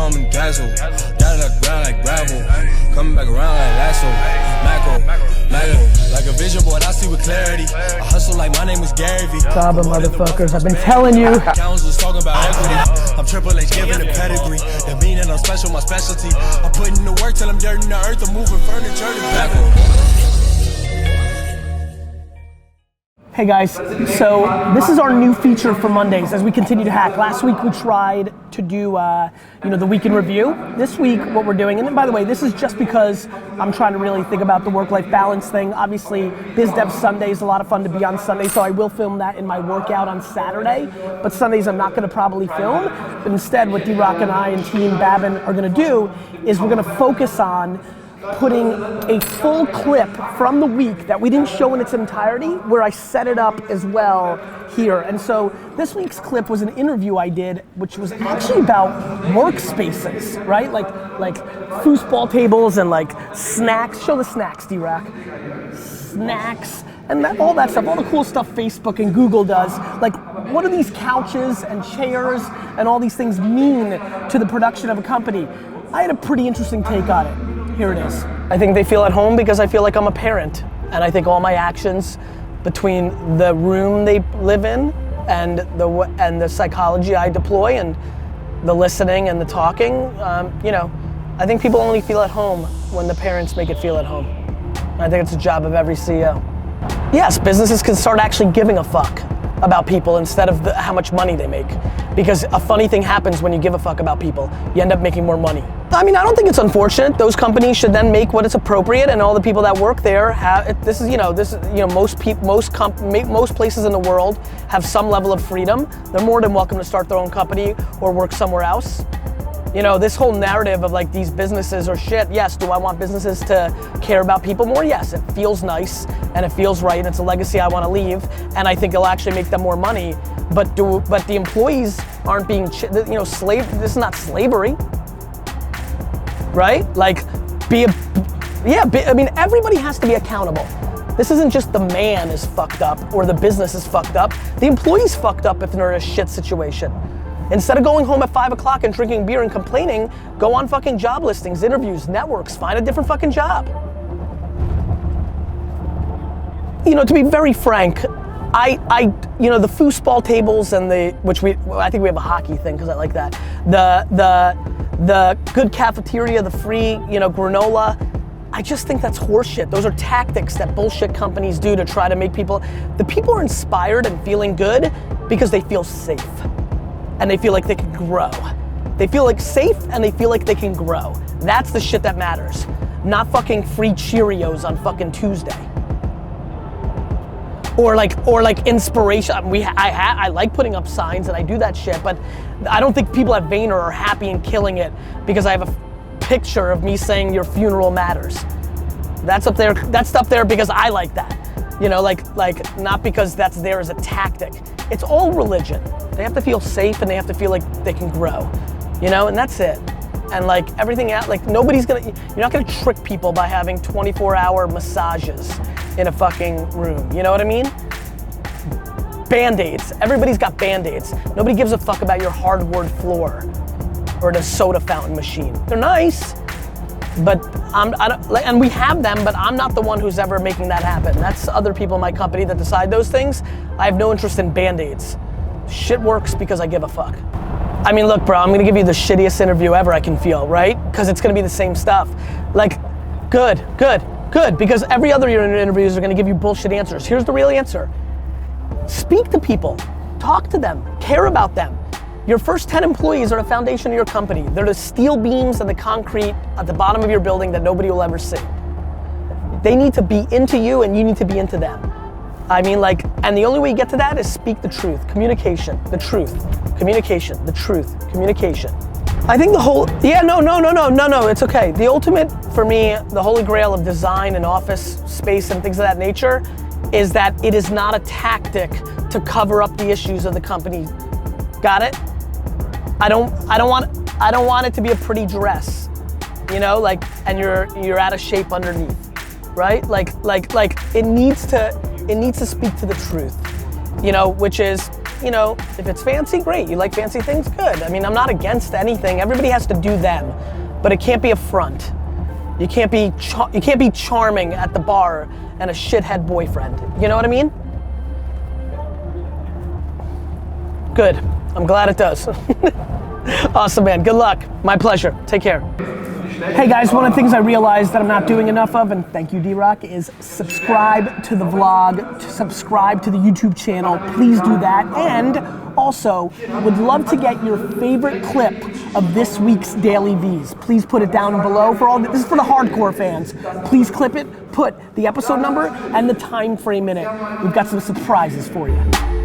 call me Dazzle. Got it like ground like gravel. Coming back around like lasso. Macro. Like a vision board, I see with clarity. I hustle like my name is Garyvee. Saba motherfuckers, I've been telling you. Council's talking about equity. I'm Triple H giving the pedigree. That mean that I'm special, my specialty. I put in the work till I'm dirt in the earth. I'm moving furniture to backward. Hey guys, so this is our new feature for Mondays as we continue to hack. Last week we tried to do the week in review. This week what we're doing, and by the way, this is just because I'm trying to really think about the work-life balance thing. Obviously, Biz Dev Sunday is a lot of fun to be on Sunday, so I will film that in my workout on Saturday, but Sundays I'm not gonna probably film. But instead, what D-Rock and I and Team Babin are gonna do is we're gonna focus on putting a full clip from the week that we didn't show in its entirety, where I set it up as well here. And so this week's clip was an interview I did, which was actually about workspaces, right? Like foosball tables and like snacks. Show the snacks, D-Rock. Snacks and all that stuff, all the cool stuff Facebook and Google does. Like, what do these couches and chairs and all these things mean to the production of a company? I had a pretty interesting take on it. Here it is. I think they feel at home because I feel like I'm a parent, and I think all my actions between the room they live in and the psychology I deploy and the listening and the talking, I think people only feel at home when the parents make it feel at home. And I think it's the job of every CEO. Yes, businesses can start actually giving a fuck about people instead of how much money they make. Because a funny thing happens when you give a fuck about people. You end up making more money. I mean, I don't think it's unfortunate. Those companies should then make what is appropriate, and all the people that work there have. Most places in the world have some level of freedom. They're more than welcome to start their own company or work somewhere else. This whole narrative of like these businesses are shit. Yes, do I want businesses to care about people more? Yes, it feels nice and it feels right, and it's a legacy I want to leave, and I think it'll actually make them more money. But the employees aren't being, this is not slavery, right? Like, everybody has to be accountable. This isn't just the man is fucked up or the business is fucked up. The employee's fucked up if they're in a shit situation. Instead of going home at 5 o'clock and drinking beer and complaining, go on fucking job listings, interviews, networks, find a different fucking job. To be very frank, the foosball tables and I think we have a hockey thing because I like that. The good cafeteria, the free, granola, I just think that's horseshit. Those are tactics that bullshit companies do to try to make the people are inspired and feeling good because they feel safe. And they feel like they can grow. They feel like safe and they feel like they can grow. That's the shit that matters. Not fucking free Cheerios on fucking Tuesday. Or like inspiration. I like putting up signs and I do that shit, but I don't think people at Vayner are happy and killing it because I have a picture of me saying your funeral matters. That's up there because I like that. Not because that's there as a tactic. It's all religion. They have to feel safe and they have to feel like they can grow, and that's it. And like everything else, like you're not gonna trick people by having 24-hour massages in a fucking room, you know what I mean? Band-Aids, everybody's got Band-Aids. Nobody gives a fuck about your hardwood floor or the soda fountain machine. They're nice, but and we have them, but I'm not the one who's ever making that happen. That's other people in my company that decide those things. I have no interest in Band-Aids. Shit works because I give a fuck. I mean, look, bro, I'm gonna give you the shittiest interview ever I can feel, right? Because it's gonna be the same stuff. Like, good, because every other interviews are gonna give you bullshit answers. Here's the real answer. Speak to people, talk to them, care about them. Your first 10 employees are the foundation of your company. They're the steel beams and the concrete at the bottom of your building that nobody will ever see. They need to be into you and you need to be into them. I mean, and the only way you get to that is speak the truth, communication, the truth, communication, the truth, communication. I think no, it's okay. The ultimate, for me, the holy grail of design and office space and things of that nature is that it is not a tactic to cover up the issues of the company. Got it? I don't want it to be a pretty dress, and you're out of shape underneath, right? Like it needs to speak to the truth, which is you know, if it's fancy, great. You like fancy things, good. I mean, I'm not against anything. Everybody has to do them, but it can't be a front. You can't be charming at the bar and a shithead boyfriend. You know what I mean? Good. I'm glad it does. Awesome, man. Good luck. My pleasure. Take care. Hey guys, one of the things I realized that I'm not doing enough of, and thank you D-Rock, is subscribe to the vlog, subscribe to the YouTube channel. Please do that. And also, would love to get your favorite clip of this week's DailyVees. Please put it down below. This is for the hardcore fans. Please clip it, put the episode number and the time frame in it. We've got some surprises for you.